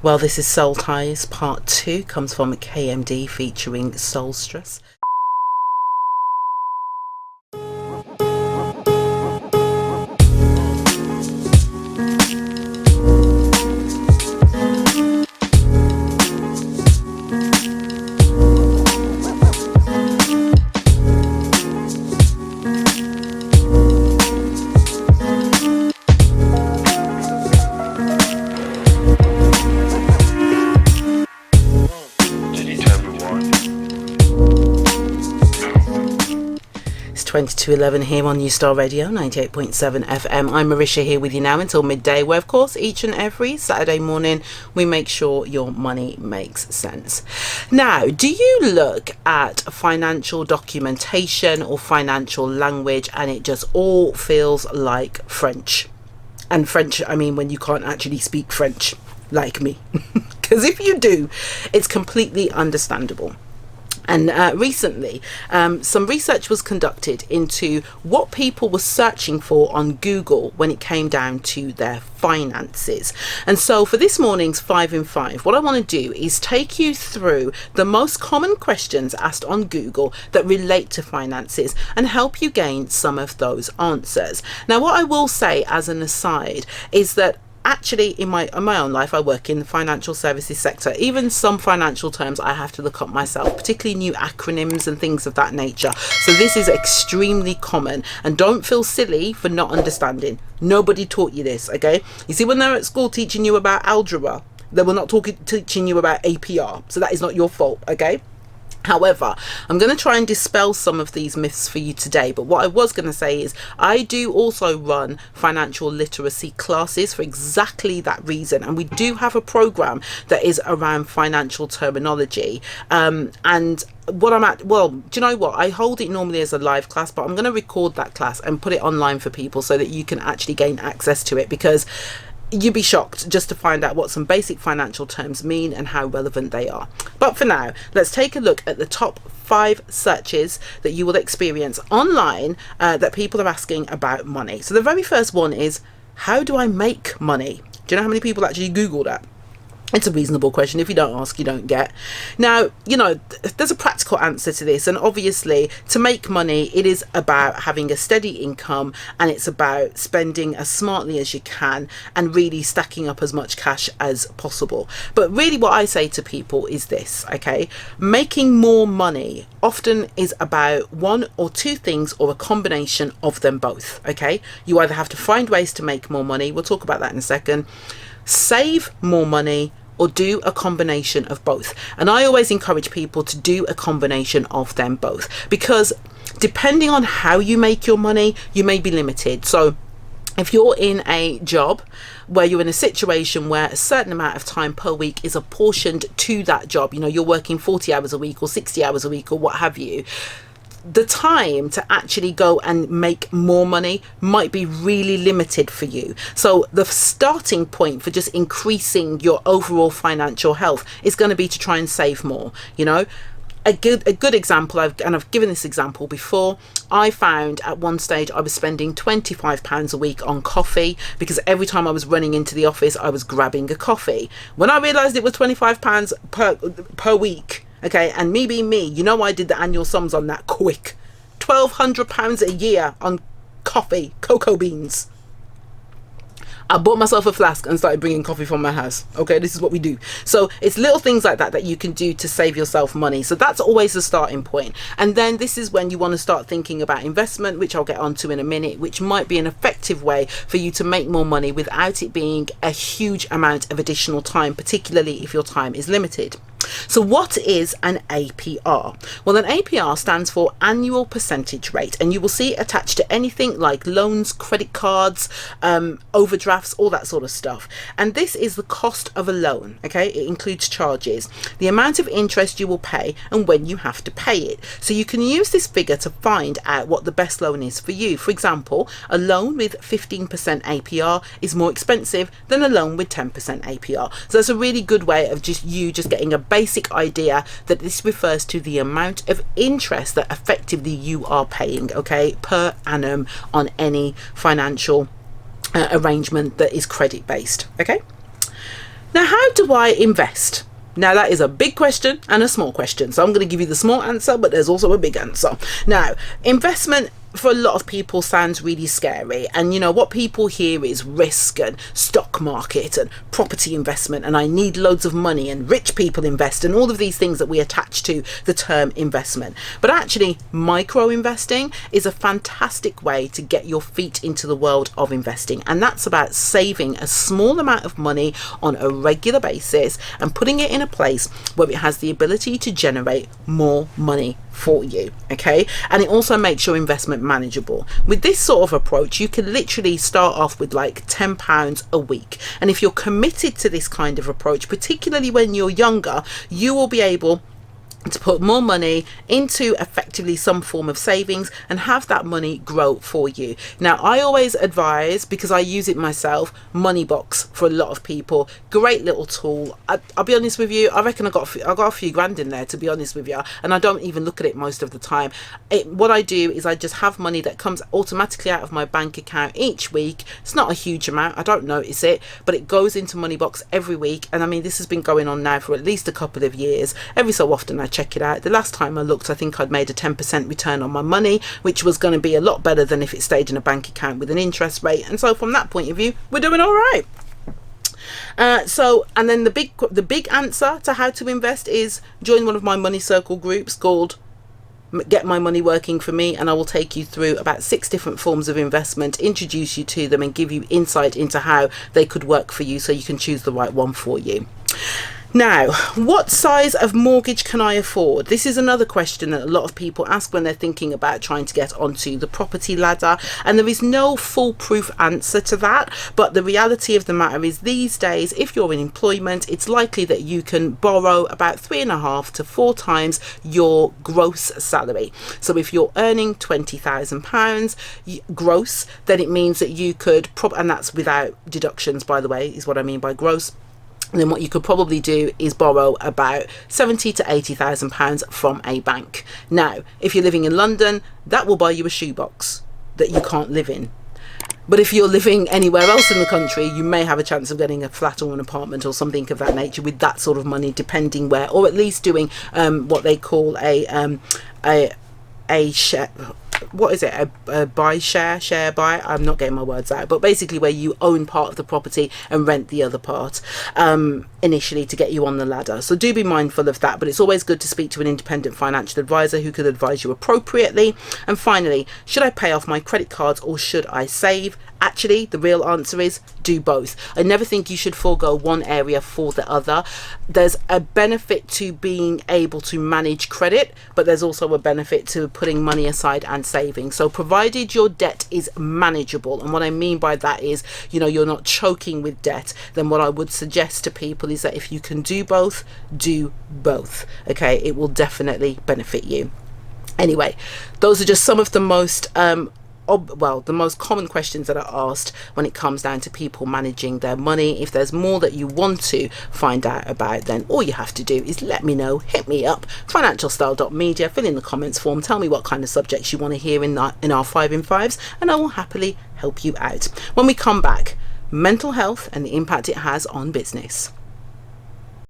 Well, this is Soul Ties Part 2, comes from KMD featuring Soul Stress. It's 22:11 here on New Star Radio 98.7 FM. I'm Marisha here with you now until midday, where of course each and every Saturday morning we make sure your money makes sense. Now, do you look at financial documentation or financial language and it just all feels like French? And French, I mean when you can't actually speak French like me. Because if you do, it's completely understandable. And recently, some research was conducted into what people were searching for on Google when it came down to their finances. And so for this morning's 5 in 5, what I want to do is take you through the most common questions asked on Google that relate to finances and help you gain some of those answers. Now, what I will say as an aside is that actually in my own life I work in the financial services sector. Even some financial terms I have to look up myself, particularly new acronyms and things of that nature. So this is extremely common, and don't feel silly for not understanding. Nobody taught you this, okay? You see, when they're at school teaching you about algebra, they were not teaching you about APR, so that is not your fault, okay? However, I'm going to try and dispel some of these myths for you today. But what I was going to say is I do also run financial literacy classes for exactly that reason. And we do have a program that is around financial terminology. And what I'm at, well, do you know what? I hold it normally as a live class, but I'm going to record that class and put it online for people so that you can actually gain access to it, because you'd be shocked just to find out what some basic financial terms mean and how relevant they are. But for now, let's take a look at the top 5 searches that you will experience online that people are asking about money. So the very first one is, how do I make money? Do you know how many people actually Google that? It's a reasonable question. If you don't ask, you don't get. Now, you know, there's a practical answer to this. And obviously, to make money, it is about having a steady income, and it's about spending as smartly as you can and really stacking up as much cash as possible. But really what I say to people is this, okay? Making more money often is about one or two things or a combination of them both, okay? You either have to find ways to make more money. We'll talk about that in a second. Save more money, or do a combination of both. And I always encourage people to do a combination of them both, because depending on how you make your money, you may be limited. So if you're in a job where you're in a situation where a certain amount of time per week is apportioned to that job, you know, you're working 40 hours a week or 60 hours a week or what have you, the time to actually go and make more money might be really limited for you. So the starting point for just increasing your overall financial health is going to be to try and save more. You know, a good example, I've given this example before. I found at one stage I was spending £25 a week on coffee, because every time I was running into the office I was grabbing a coffee. When I realized it was £25 per week, okay, and me being me, you know, I did the annual sums on that quick. £1,200 a year on coffee, cocoa beans. I bought myself a flask and started bringing coffee from my house. Okay, this is what we do. So it's little things like that that you can do to save yourself money. So that's always the starting point. And then this is when you want to start thinking about investment, which I'll get onto in a minute, which might be an effective way for you to make more money without it being a huge amount of additional time, particularly if your time is limited. So what is an APR? Well, an APR stands for annual percentage rate, and you will see it attached to anything like loans, credit cards, overdrafts, all that sort of stuff. And this is the cost of a loan, okay? It includes charges, the amount of interest you will pay, and when you have to pay it. So you can use this figure to find out what the best loan is for you. For example, a loan with 15% APR is more expensive than a loan with 10% APR. So that's a really good way of just getting a basic idea that this refers to the amount of interest that effectively you are paying, okay, per annum on any financial arrangement that is credit based, okay? Now, how do I invest? Now, that is a big question and a small question. So I'm going to give you the small answer, but there's also a big answer. Now, investment for a lot of people sounds really scary, and what people hear is risk and stock market and property investment, and I need loads of money, and rich people invest, and all of these things that we attach to the term investment. But actually, micro investing is a fantastic way to get your feet into the world of investing, and that's about saving a small amount of money on a regular basis and putting it in a place where it has the ability to generate more money for you. Okay, and it also makes your investment manageable. With this sort of approach, you can literally start off with like £10 a week, and if you're committed to this kind of approach, particularly when you're younger, you will be able to put more money into effectively some form of savings and have that money grow for you. Now, I always advise, because I use it myself, Moneybox for a lot of people. Great little tool. I'll be honest with you, I reckon I got a few grand in there, to be honest with you, and I don't even look at it most of the time. What I do is I just have money that comes automatically out of my bank account each week. It's not a huge amount, I don't notice it, but it goes into Moneybox every week, and I mean, this has been going on now for at least a couple of years. Every so often I check it out. The last time I looked, I think I'd made a 10% return on my money, which was going to be a lot better than if it stayed in a bank account with an interest rate. And so from that point of view, we're doing all right. And then the big answer to how to invest is join one of my money circle groups called Get My Money Working For Me, and I will take you through about 6 different forms of investment, introduce you to them, and give you insight into how they could work for you so you can choose the right one for you. Now, what size of mortgage can I afford? This is another question that a lot of people ask when they're thinking about trying to get onto the property ladder, and there is no foolproof answer to that. But the reality of the matter is, these days, if you're in employment, it's likely that you can borrow about 3.5 to 4 times your gross salary. So if you're earning £20,000 gross, then it means that you could and that's without deductions, by the way, is what I mean by gross. Then what you could probably do is borrow about £70,000 to £80,000 from a bank. Now, if you're living in London, that will buy you a shoebox that you can't live in. But if you're living anywhere else in the country, you may have a chance of getting a flat or an apartment or something of that nature with that sort of money, depending where, or at least doing what they call a share. What is it? A buy share buy? I'm not getting my words out, but basically where you own part of the property and rent the other part initially to get you on the ladder. So do be mindful of that, but it's always good to speak to an independent financial advisor who could advise you appropriately. And finally, should I pay off my credit cards or should I save? Actually, the real answer is do both. I never think you should forego one area for the other. There's a benefit to being able to manage credit, but there's also a benefit to putting money aside and saving. So provided your debt is manageable, and what I mean by that is, you're not choking with debt, then what I would suggest to people is that if you can do both, do both. Okay, it will definitely benefit you. Anyway, those are just some of the most the most common questions that are asked when it comes down to people managing their money. If there's more that you want to find out about, then all you have to do is let me know. Hit me up, financialstyle.media, fill in the comments form, tell me what kind of subjects you want to hear in our 5 in 5s, and I will happily help you out. When we come back, mental health and the impact it has on business.